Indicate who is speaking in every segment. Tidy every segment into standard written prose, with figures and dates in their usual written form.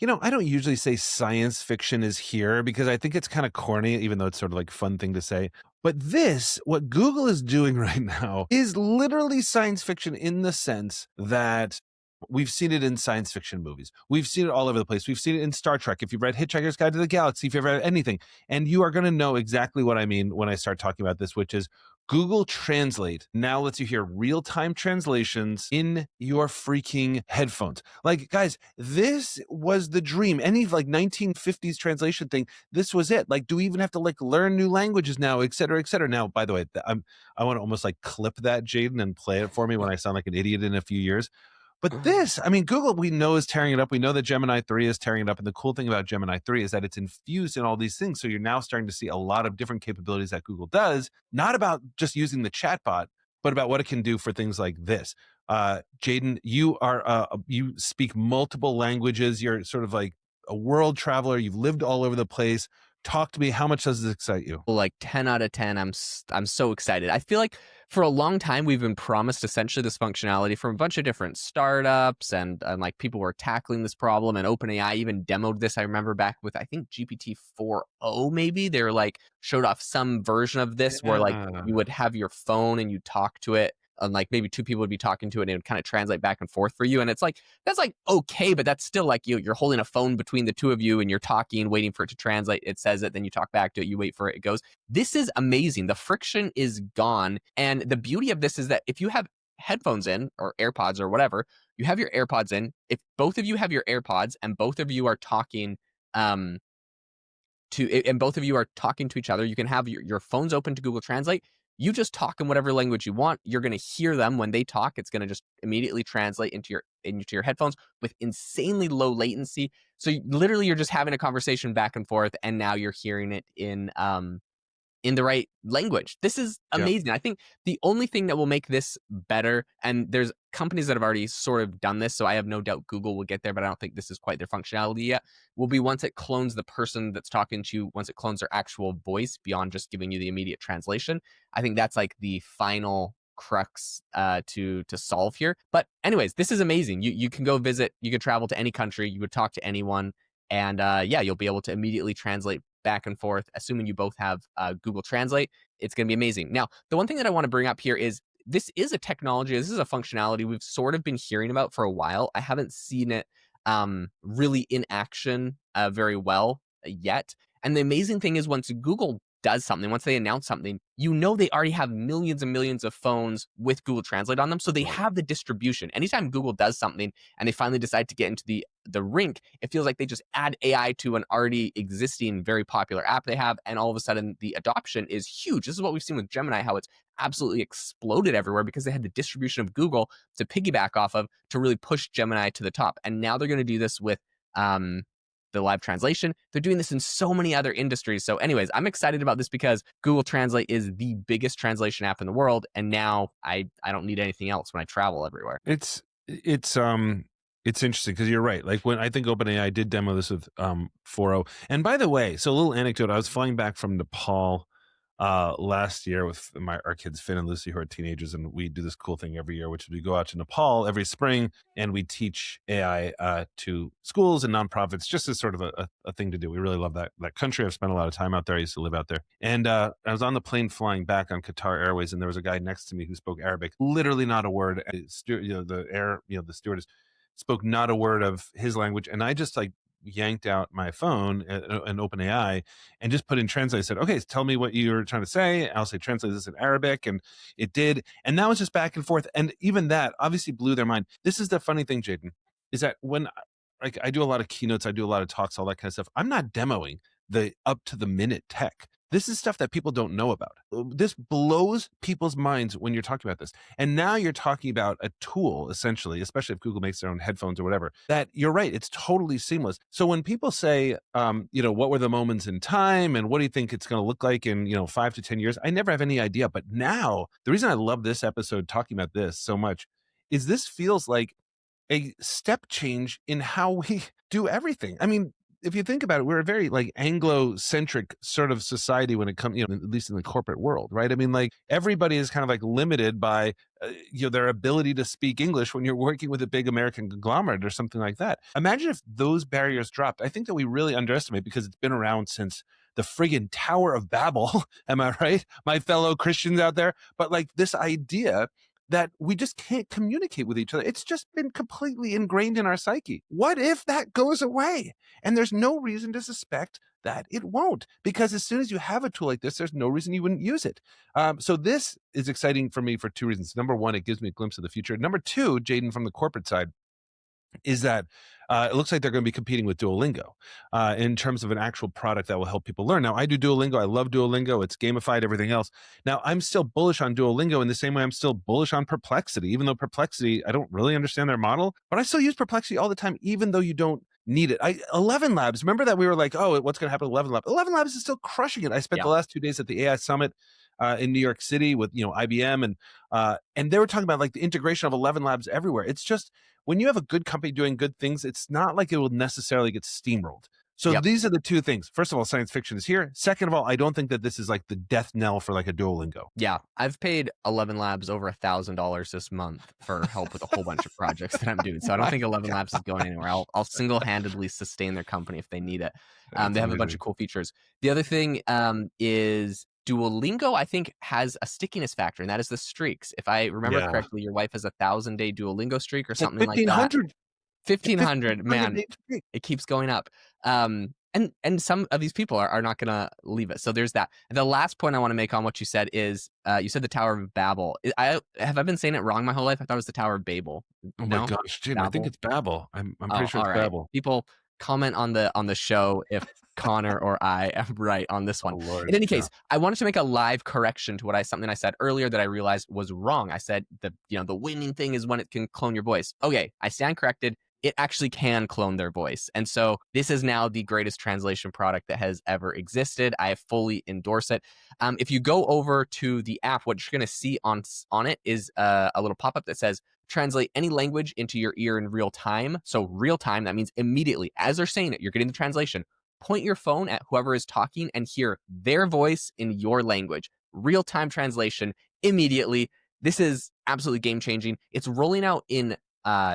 Speaker 1: I don't usually say science fiction is here because I think it's kind of corny, even though it's sort of like fun thing to say. But what Google is doing right now is literally science fiction in the sense that we've seen it in science fiction movies. We've seen it all over the place. We've seen it in Star Trek. If you've read Hitchhiker's Guide to the Galaxy, if you've read anything, and you are going to know exactly what I mean when I start talking about this, which is Google Translate now lets you hear real-time translations in your freaking headphones. Like, guys, this was the dream. Any like 1950s translation thing, this was it. Like, do we even have to like learn new languages now, et cetera, et cetera? Now, by the way, I want to almost like clip that, Jaeden, and play it for me when I sound like an idiot in a few years. But this, I mean, Google, we know is tearing it up. We know that Gemini 3 is tearing it up. And the cool thing about Gemini 3 is that it's infused in all these things. So you're now starting to see a lot of different capabilities that Google does, not about just using the chatbot, but about what it can do for things like this. Jaeden, you speak multiple languages. You're sort of like a world traveler. You've lived all over the place. Talk to me. How much does this excite you?
Speaker 2: Like 10 out of 10. I'm so excited. I feel like for a long time we've been promised essentially this functionality from a bunch of different startups and like people were tackling this problem, and OpenAI even demoed this. I remember back with I think GPT 4.0 maybe. They were like showed off some version of this where like you would have your phone and you talk to it, and like maybe two people would be talking to it and it would kind of translate back and forth for you. And it's like, that's like, okay, but that's still like you're holding a phone between the two of you and you're talking, waiting for it to translate. It says it, then you talk back to it, you wait for it, it goes. This is amazing. The friction is gone. And the beauty of this is that if you have headphones in or AirPods or whatever, you have your AirPods in. If both of you have your AirPods and both of you are talking, and both of you are talking to each other, you can have your phones open to Google Translate. You just talk in whatever language you want. You're going to hear them when they talk. It's going to just immediately translate into your headphones with insanely low latency. So literally, you're just having a conversation back and forth, and now you're hearing it in the right language. This is amazing. Yeah. I think the only thing that will make this better, and there's companies that have already sort of done this, so I have no doubt Google will get there, but I don't think this is quite their functionality yet, will be once it clones the person that's talking to you, once it clones their actual voice beyond just giving you the immediate translation. I think that's like the final crux to solve here. But anyways, this is amazing. You can go visit, you can travel to any country, you would talk to anyone, and you'll be able to immediately translate back and forth, assuming you both have Google Translate. It's going to be amazing. Now, the one thing that I want to bring up here is this is a technology, this is a functionality we've sort of been hearing about for a while. I haven't seen it really in action very well yet. And the amazing thing is once Google does something, once they announce something, they already have millions and millions of phones with Google Translate on them. So they have the distribution. Anytime Google does something and they finally decide to get into the rink, it feels like they just add AI to an already existing very popular app they have. And all of a sudden the adoption is huge. This is what we've seen with Gemini, how it's absolutely exploded everywhere because they had the distribution of Google to piggyback off of to really push Gemini to the top. And now they're going to do this with the live translation. They're doing this in so many other industries. So anyways, I'm excited about this because Google Translate is the biggest translation app in the world. And now I don't need anything else when I travel everywhere.
Speaker 1: It's interesting because you're right. Like when I think OpenAI did demo this with 4.0. And by the way, so a little anecdote, I was flying back from Nepal last year with our kids Finn and Lucy, who are teenagers, and we do this cool thing every year, which is we go out to Nepal every spring and we teach AI to schools and nonprofits, just as sort of a thing to do. We really love that country. I've spent a lot of time out there. I used to live out there, and I was on the plane flying back on Qatar Airways, and there was a guy next to me who spoke Arabic, literally not a word. The stewardess spoke not a word of his language, and I just like yanked out my phone and OpenAI and just put in translate. I said, okay, tell me what you're trying to say. I'll say translate this in Arabic, and it did. And now it's just back and forth. And even that obviously blew their mind. This is the funny thing, Jaeden, is that when I do a lot of keynotes, I do a lot of talks, all that kind of stuff, I'm not demoing the up to the minute tech. This is stuff that people don't know about. This blows people's minds when you're talking about this. And now you're talking about a tool, essentially, especially if Google makes their own headphones or whatever, that you're right, it's totally seamless. So when people say, what were the moments in time and what do you think it's going to look like in, 5 to 10 years? I never have any idea. But now, the reason I love this episode talking about this so much is this feels like a step change in how we do everything. I mean, if you think about it, we're a very like Anglo-centric sort of society when it comes, at least in the corporate world, right? I mean, like everybody is kind of like limited by their ability to speak English when you're working with a big American conglomerate or something like that. Imagine if those barriers dropped. I think that we really underestimate because it's been around since the friggin' Tower of Babel. Am I right? My fellow Christians out there. But like this idea that we just can't communicate with each other. It's just been completely ingrained in our psyche. What if that goes away? And there's no reason to suspect that it won't, because as soon as you have a tool like this, there's no reason you wouldn't use it. So this is exciting for me for two reasons. Number one, it gives me a glimpse of the future. Number two, Jaeden, from the corporate side, is that it looks like they're going to be competing with Duolingo in terms of an actual product that will help people learn. Now, I do Duolingo. I love Duolingo. It's gamified, everything else. Now, I'm still bullish on Duolingo in the same way I'm still bullish on Perplexity, even though Perplexity, I don't really understand their model, but I still use Perplexity all the time, even though you don't need it. 11 Labs, remember that we were like, oh, what's going to happen to 11 Labs? 11 Labs is still crushing it. I spent the last 2 days at the AI Summit in New York City with IBM, and they were talking about like the integration of 11 Labs everywhere. It's just when you have a good company doing good things, it's not like it will necessarily get steamrolled. So these are the two things. First of all, science fiction is here. Second of all, I don't think that this is like the death knell for like a Duolingo.
Speaker 2: Yeah, I've paid 11 Labs over $1,000 this month for help with a whole bunch of projects that I'm doing. So I don't think 11 Labs is going anywhere. I'll single-handedly sustain their company if they need it. They have a bunch of cool features. The other thing is Duolingo, I think, has a stickiness factor, and that is the streaks. If I remember correctly, your wife has a 1,000-day Duolingo streak or something like that. 1,500, man, it keeps going up. And some of these people are not going to leave it. So there's that. The last point I want to make on what you said is, you said the Tower of Babel. Have I been saying it wrong my whole life? I thought it was the Tower of Babel.
Speaker 1: Oh my gosh, Jim, I think it's Babel. I'm pretty sure it's Babel.
Speaker 2: People comment on the show if Connor or I am right on this one. In any case, I wanted to make a live correction to something I said earlier that I realized was wrong. I said the winning thing is when it can clone your voice. Okay, I stand corrected. It actually can clone their voice. And so this is now the greatest translation product that has ever existed. I fully endorse it. If you go over to the app, what you're going to see on it is a little pop-up that says, translate any language into your ear in real time. So real time, that means immediately. As they're saying it, you're getting the translation. Point your phone at whoever is talking and hear their voice in your language. Real-time translation immediately. This is absolutely game-changing. It's rolling out in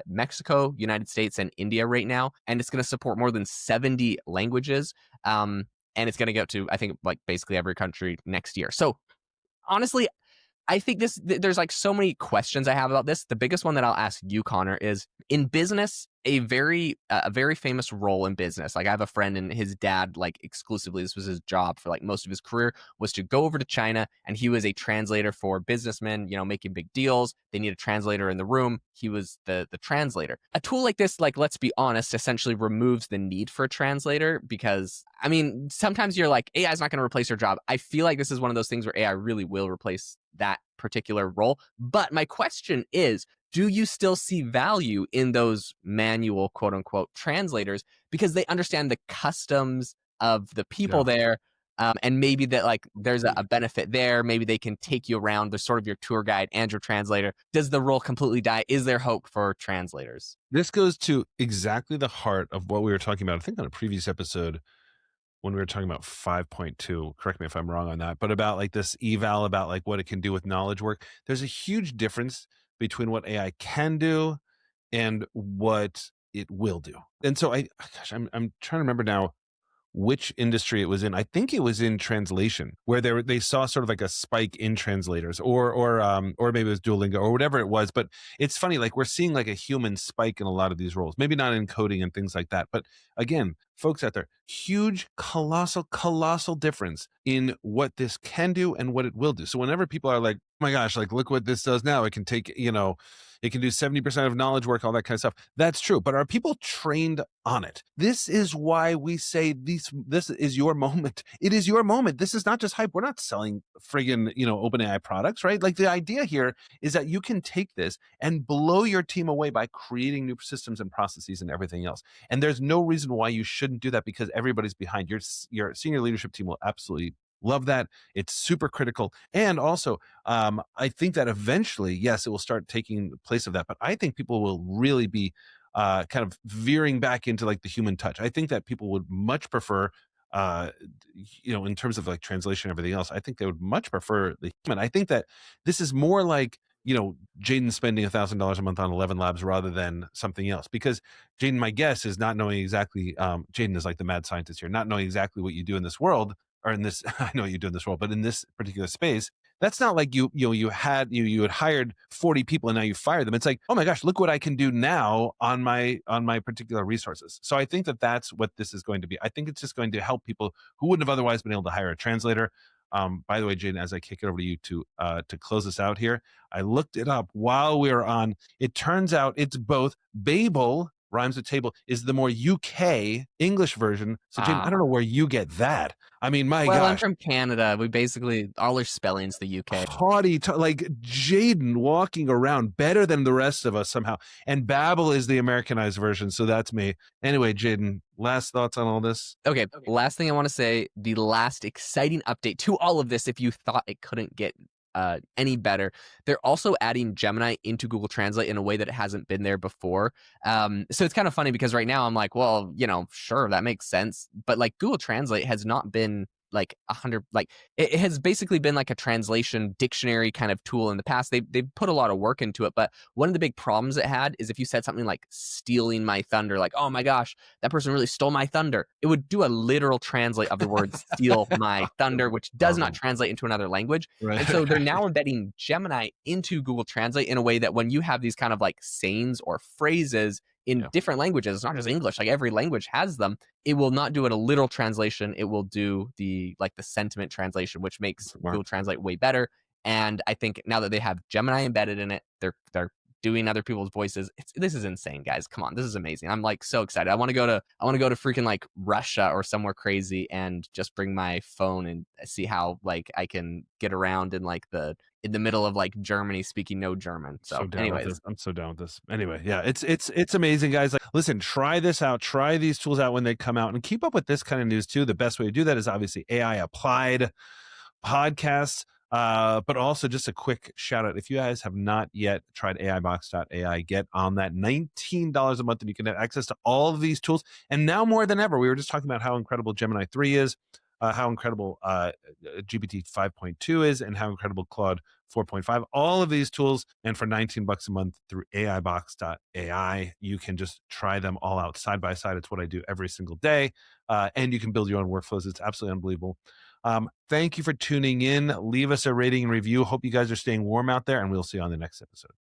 Speaker 2: Mexico, United States, and India right now, and it's going to support more than 70 languages, and it's going to go to, I think, like basically every country next year. So honestly, I think there's like so many questions I have about this. The biggest one that I'll ask you, Connor, is in business, a very famous role in business. Like I have a friend and his dad, like exclusively, this was his job for like most of his career, was to go over to China, and he was a translator for businessmen, making big deals. They need a translator in the room. He was the translator. A tool like this, like, let's be honest, essentially removes the need for a translator because, I mean, sometimes you're like, AI is not going to replace your job. I feel like this is one of those things where AI really will replace that particular role. But my question is, do you still see value in those manual, quote unquote, translators because they understand the customs of the people there? And maybe that like there's a benefit there. Maybe they can take you around. They're sort of your tour guide and your translator. Does the role completely die? Is there hope for translators?
Speaker 1: This goes to exactly the heart of what we were talking about, I think on a previous episode when we were talking about 5.2, correct me if I'm wrong on that, but about like this eval, about like what it can do with knowledge work. There's a huge difference between what AI can do and what it will do. And so I'm trying to remember now which industry it was in. I think it was in translation where they saw sort of like a spike in translators or maybe it was Duolingo or whatever it was. But it's funny, like we're seeing like a human spike in a lot of these roles, maybe not in coding and things like that. But again, folks out there, huge, colossal difference in what this can do and what it will do. So whenever people are like, oh my gosh, like look what this does now. It can take, it can do 70% of knowledge work, all that kind of stuff. That's true. But are people trained on it? This is why we say this is your moment. It is your moment. This is not just hype. We're not selling friggin', OpenAI products, right? Like the idea here is that you can take this and blow your team away by creating new systems and processes and everything else. And there's no reason why you shouldn't do that because everybody's behind. Your senior leadership team will absolutely love that. It's super critical. And also, I think that eventually, yes, it will start taking the place of that. But I think people will really be kind of veering back into like the human touch. I think that people would much prefer, uh, in terms of like translation and everything else, I think they would much prefer the human. I think that this is more like, Jaden spending $1,000 a month on 11 labs rather than something else. Because Jaden, my guess is not knowing exactly, Jaden is like the mad scientist here, not knowing exactly what you do in this world or in this, I know what you do in this world, but in this particular space, that's not like you had hired 40 people and now you fired them. It's like, oh my gosh, look what I can do now on my particular resources. So I think that that's what this is going to be. I think it's just going to help people who wouldn't have otherwise been able to hire a translator. By the way, Jaden, as I kick it over to you to close us out here, I looked it up while we were on. It turns out it's both. Babel rhymes with table is the more UK English version. So Jaden, I don't know where you get that. I mean, my
Speaker 2: Well, I'm
Speaker 1: gosh,
Speaker 2: from Canada. We basically all our spelling's the UK.
Speaker 1: like Jaden walking around better than the rest of us somehow. And Babel is the Americanized version, so that's me. Anyway, Jaden, last thoughts on all this?
Speaker 2: Okay, last thing I want to say, the last exciting update to all of this, if you thought it couldn't get any better, they're also adding Gemini into Google Translate in a way that it hasn't been there before. So it's kind of funny because right now I'm like, well, sure, that makes sense. But like Google Translate has not been like 100, like it has basically been like a translation dictionary kind of tool in the past. They put a lot of work into it, but one of the big problems it had is if you said something like stealing my thunder, like, oh my gosh, that person really stole my thunder, it would do a literal translate of the word steal my thunder, which does not translate into another language.
Speaker 1: Right.
Speaker 2: And so they're now embedding Gemini into Google Translate in a way that when you have these kind of like sayings or phrases in different languages, it's not just English, like every language has them, it will not do it a literal translation, it will do the sentiment translation, which makes Google Translate way better. And I think now that they have Gemini embedded in it, they're doing other people's voices. This is insane, guys. Come on, this is amazing. I'm like so excited. I want to go to freaking like Russia or somewhere crazy and just bring my phone and see how like I can get around in like in the middle of like Germany speaking no German. So anyways,
Speaker 1: I'm so down with this. Anyway, yeah, it's amazing, guys. Like, listen, try this out. Try these tools out when they come out, and keep up with this kind of news too. The best way to do that is obviously AI Applied podcasts. But also just a quick shout out. If you guys have not yet tried AIbox.ai, get on that. $19 a month and you can have access to all of these tools. And now more than ever, we were just talking about how incredible Gemini 3 is, how incredible GPT 5.2 is, and how incredible Claude 4.5. All of these tools, and for $19 a month through AIbox.ai, you can just try them all out side by side. It's what I do every single day. And you can build your own workflows. It's absolutely unbelievable. Thank you for tuning in. Leave us a rating and review. Hope you guys are staying warm out there, and we'll see you on the next episode.